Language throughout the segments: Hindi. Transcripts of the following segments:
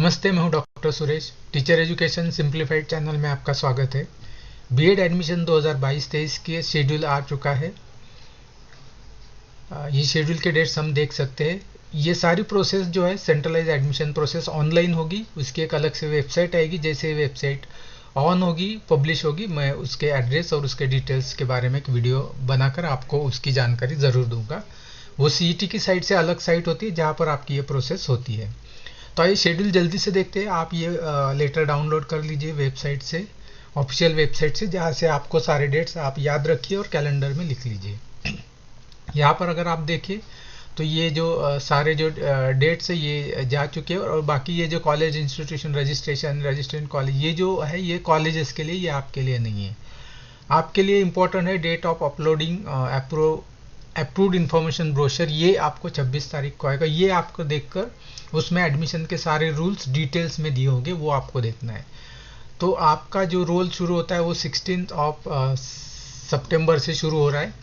नमस्ते, मैं हूं doctor Suresh. Teacher education simplified channel में आपका स्वागत है। बीएड एडमिशन 2022-23 के शेड्यूल आ चुका है। ये शेड्यूल के डेट्स हम देख सकते हैं। ये सारी प्रोसेस जो है सेंट्रलाइज एडमिशन प्रोसेस ऑनलाइन होगी। उसकी एक अलग से वेबसाइट आएगी। जैसे वेबसाइट ऑन होगी, पब्लिश होगी, मैं उसके एड्रेस और उसके डिटेल्स के बारे में एक वीडियो बनाकर आपको उसकी जानकारी ज़रूर दूंगा। वो सीईटी की साइट से अलग साइट होती है जहाँ पर आपकी ये प्रोसेस होती है। तो आइए शेड्यूल जल्दी से देखते हैं। आप ये लेटर डाउनलोड कर लीजिए वेबसाइट से, ऑफिशियल वेबसाइट से, जहाँ से आपको सारे डेट्स आप याद रखिए और कैलेंडर में लिख लीजिए। यहाँ पर अगर आप देखिए तो ये जो सारे जो डेट्स है ये जा चुके हैं, और बाकी ये जो college institution registration, registration college, ये जो है ये कॉलेजेस के लिए, ये आपके लिए नहीं है। आपके लिए इम्पोर्टेंट है date of uploading approved information brochure. ये आपको 26 तारीख को आएगा। ये आपको देखकर उसमें एडमिशन के सारे रूल्स डिटेल्स में दिए होंगे, वो आपको देखना है। तो आपका जो रोल शुरू होता है वो 16 सितंबर से शुरू हो रहा है।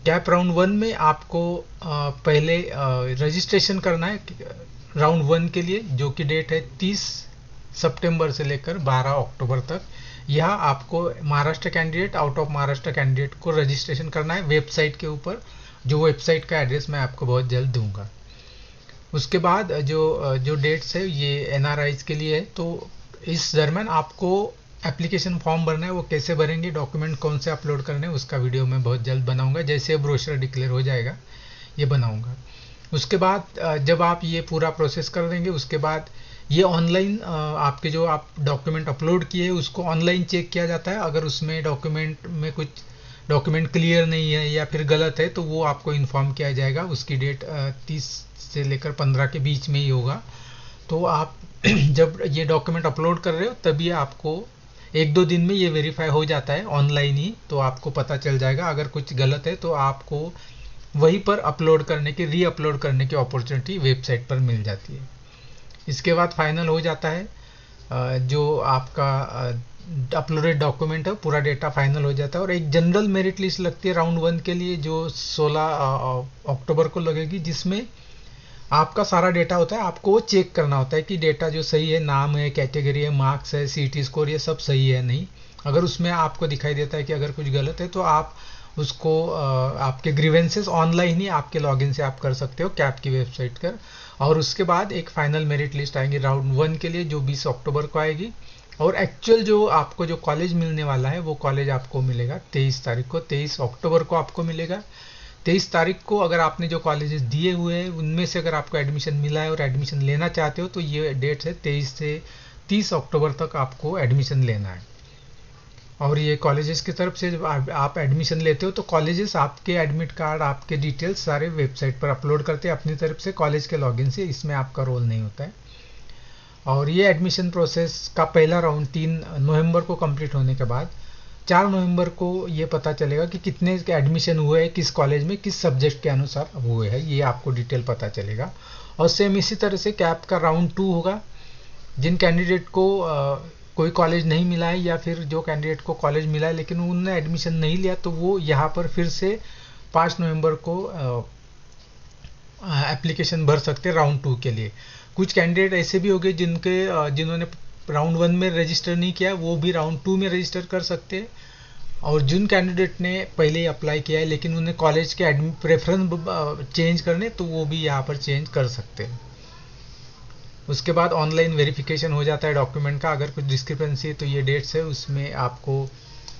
कैप राउंड 1 में आपको पहले रजिस्ट्रेशन करना है राउंड 1 के लिए, जो कि डेट है 30 सितंबर से लेकर 12 अक्टूबर तक। यहाँ आपको Maharashtra candidate, out of Maharashtra candidate को रजिस्ट्रेशन करना है वेबसाइट के ऊपर, जो वेबसाइट का एड्रेस मैं आपको बहुत जल्द दूंगा। उसके बाद जो डेट्स है ये एनआरआईज के लिए है। तो इस दरम्यान आपको एप्लीकेशन फॉर्म भरना है। वो कैसे भरेंगे, डॉक्यूमेंट कौन से अपलोड करने हैं, उसका वीडियो मैं बहुत जल्द बनाऊंगा। जैसे ब्रोशर डिक्लेयर हो जाएगा ये बनाऊंगा। उसके बाद जब आप ये पूरा प्रोसेस कर देंगे, उसके बाद ये ऑनलाइन आपके जो आप डॉक्यूमेंट अपलोड किए उसको ऑनलाइन चेक किया जाता है। अगर उसमें डॉक्यूमेंट में कुछ डॉक्यूमेंट क्लियर नहीं है या फिर गलत है तो वो आपको इन्फॉर्म किया जाएगा। उसकी डेट 30 से लेकर 15 के बीच में ही होगा। तो आप जब ये डॉक्यूमेंट अपलोड कर रहे हो तभी आपको 1-2 दिन में ये वेरीफाई हो जाता है ऑनलाइन ही, तो आपको पता चल जाएगा। अगर कुछ गलत है तो आपको वहीं पर अपलोड करने की, री अपलोड करने की अपॉर्चुनिटी वेबसाइट पर मिल जाती है। इसके बाद फाइनल हो जाता है जो आपका अपलोडेड डॉक्यूमेंट है, पूरा डेटा फाइनल हो जाता है। और एक जनरल मेरिट लिस्ट लगती है राउंड 1 के लिए, जो 16 अक्टूबर को लगेगी, जिसमें आपका सारा डेटा होता है। आपको वो चेक करना होता है कि डेटा जो सही है, नाम है, कैटेगरी है, मार्क्स है, सीटी स्कोर, ये सब सही है नहीं। अगर उसमें आपको दिखाई देता है कि अगर कुछ गलत है तो आप उसको आपके ग्रीवेंसेस ऑनलाइन ही आपके लॉगिन से आप कर सकते हो कैप की वेबसाइट पर। और उसके बाद एक फाइनल मेरिट लिस्ट आएगी राउंड 1 के लिए, जो 20 अक्टूबर को आएगी। और एक्चुअल जो आपको जो कॉलेज मिलने वाला है वो कॉलेज आपको मिलेगा 23 तारीख को, 23 अक्टूबर को आपको मिलेगा। 23 तारीख को अगर आपने जो कॉलेजेस दिए हुए हैं उनमें से अगर आपको एडमिशन मिला है और एडमिशन लेना चाहते हो तो ये डेट है 23 से 30 अक्टूबर तक आपको एडमिशन लेना है। और ये कॉलेजेस की तरफ से जब आप एडमिशन लेते हो तो कॉलेजेस आपके एडमिट कार्ड, आपके डिटेल्स सारे वेबसाइट पर अपलोड करते हैं अपनी तरफ से, कॉलेज के लॉगिन से। इसमें आपका रोल नहीं होता है। और ये एडमिशन प्रोसेस का पहला राउंड 3 नवंबर को कंप्लीट होने के बाद 4 नवंबर को ये पता चलेगा कि कितने के एडमिशन हुए हैं, किस कॉलेज में, किस सब्जेक्ट के अनुसार हुए हैं, ये आपको डिटेल पता चलेगा। और सेम इसी तरह से कैप का राउंड 2 होगा। जिन कैंडिडेट को कोई कॉलेज नहीं मिला है या फिर जो कैंडिडेट को कॉलेज मिला है लेकिन उन्होंने एडमिशन नहीं लिया, तो वो यहाँ पर फिर से 5 नवंबर को एप्लीकेशन भर सकते हैं राउंड 2 के लिए। कुछ कैंडिडेट ऐसे भी हो गए जिन्होंने राउंड 1 में रजिस्टर नहीं किया, वो भी राउंड 2 में रजिस्टर कर सकते हैं। और जिन कैंडिडेट ने पहले ही अप्लाई किया है लेकिन उन्हें कॉलेज के प्रेफरेंस चेंज करने, तो वो भी यहाँ पर चेंज कर सकते हैं। उसके बाद ऑनलाइन वेरिफिकेशन हो जाता है डॉक्यूमेंट का। अगर कुछ डिस्क्रिपेंसी है तो ये डेट्स है, उसमें आपको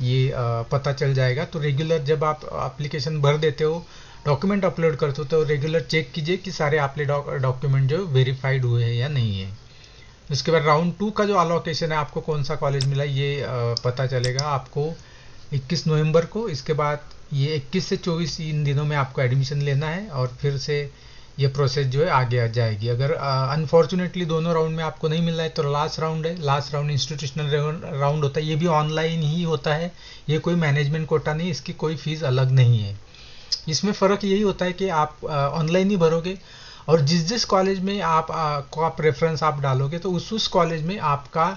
ये पता चल जाएगा। तो रेगुलर जब आप एप्लीकेशन भर देते हो, डॉक्यूमेंट अपलोड करते हो, तो रेगुलर चेक कीजिए कि सारे आपके डॉक्यूमेंट जो वेरीफाइड हुए हैं या नहीं है। उसके बाद राउंड 2 का जो अलोकेशन है, आपको कौन सा कॉलेज मिला ये पता चलेगा आपको 21 नवंबर को। इसके बाद ये 21 से 24 इन दिनों में आपको एडमिशन लेना है और फिर से ये प्रोसेस जो है आगे आ जाएगी। अगर अनफॉर्चुनेटली दोनों राउंड में आपको नहीं मिल रहा है तो लास्ट राउंड है। लास्ट राउंड इंस्टीट्यूशनल राउंड होता है, ये भी ऑनलाइन ही होता है। ये कोई मैनेजमेंट कोटा नहीं, इसकी कोई फीस अलग नहीं है। इसमें फ़र्क यही होता है कि आप ऑनलाइन ही भरोगे और जिस कॉलेज में आप का प्रेफरेंस आप डालोगे तो उस कॉलेज में आपका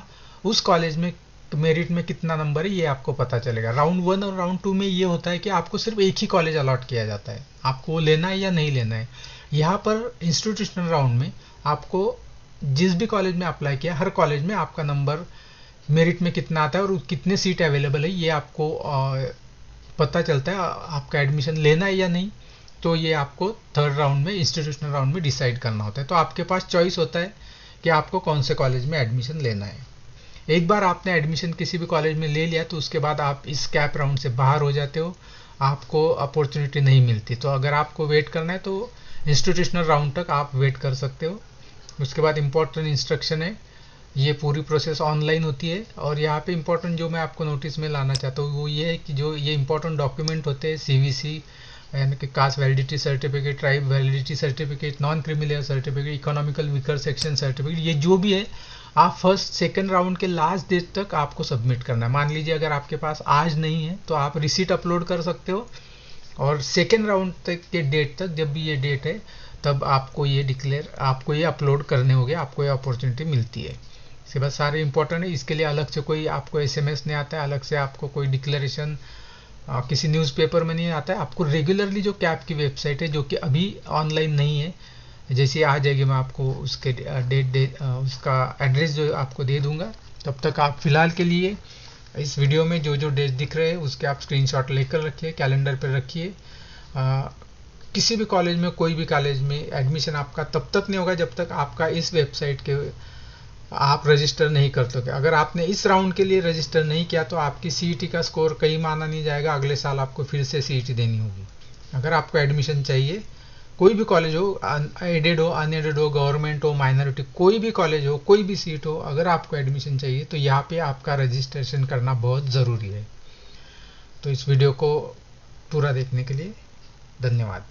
उस कॉलेज में मेरिट में कितना नंबर है ये आपको पता चलेगा। राउंड 1 और राउंड 2 में ये होता है कि आपको सिर्फ एक ही कॉलेज अलॉट किया जाता है, आपको लेना है या नहीं लेना है। यहाँ पर इंस्टीट्यूशनल राउंड में आपको जिस भी कॉलेज में अप्लाई किया, हर कॉलेज में आपका नंबर मेरिट में कितना आता है और कितने सीट अवेलेबल है, ये आपको पता चलता है। आपका एडमिशन लेना है या नहीं, तो ये आपको थर्ड राउंड में, इंस्टीट्यूशनल राउंड में डिसाइड करना होता है। तो आपके पास चॉइस होता है कि आपको कौन से कॉलेज में एडमिशन लेना है। एक बार आपने एडमिशन किसी भी कॉलेज में ले लिया तो उसके बाद आप इस कैप राउंड से बाहर हो जाते हो, आपको अपॉर्चुनिटी नहीं मिलती। तो अगर आपको वेट करना है तो इंस्टीट्यूशनल राउंड तक आप वेट कर सकते हो। उसके बाद इम्पोर्टेंट इंस्ट्रक्शन है, ये पूरी प्रोसेस ऑनलाइन होती है। और यहाँ पे इम्पोर्टेंट जो मैं आपको नोटिस में लाना चाहता हूँ वो ये है कि जो ये इम्पोर्टेंट डॉक्यूमेंट होते हैं, CVC यानी कि cast validity certificate, tribe validity certificate, non criminal certificate, economical weaker section certificate, ये जो भी है आप फर्स्ट सेकंड राउंड के लास्ट डेट तक आपको सबमिट करना है। मान लीजिए अगर आपके पास आज नहीं है तो आप रिसीट अपलोड कर सकते हो, और सेकेंड राउंड तक के डेट तक, जब भी ये डेट है तब आपको ये अपलोड करने होंगे, आपको ये अपॉर्चुनिटी मिलती है। इसके बाद सारे इंपॉर्टेंट है, इसके लिए अलग से कोई आपको SMS नहीं आता है, अलग से आपको कोई डिक्लेरेशन किसी न्यूज़पेपर में नहीं आता है। आपको रेगुलरली जो कैप की वेबसाइट है, जो कि अभी ऑनलाइन नहीं है, जैसे आ जाएगी मैं आपको उसके उसका एड्रेस जो आपको दे दूंगा। तब तक आप फिलहाल के लिए इस वीडियो में जो जो डेट दिख रहे हैं उसके आप स्क्रीनशॉट लेकर रखिए, कैलेंडर पर रखिए। किसी भी कॉलेज में, कोई भी कॉलेज में एडमिशन आपका तब तक नहीं होगा जब तक आपका इस वेबसाइट के आप रजिस्टर नहीं कर दोगे। अगर आपने इस राउंड के लिए रजिस्टर नहीं किया तो आपकी CET का स्कोर कहीं माना नहीं जाएगा, अगले साल आपको फिर से CET देनी होगी। अगर आपको एडमिशन चाहिए, कोई भी कॉलेज हो, एडेड हो, अनएडेड हो, गवर्नमेंट हो, माइनॉरिटी, कोई भी कॉलेज हो, कोई भी सीट हो, अगर आपको एडमिशन चाहिए तो यहाँ पे आपका रजिस्ट्रेशन करना बहुत ज़रूरी है। तो इस वीडियो को पूरा देखने के लिए धन्यवाद।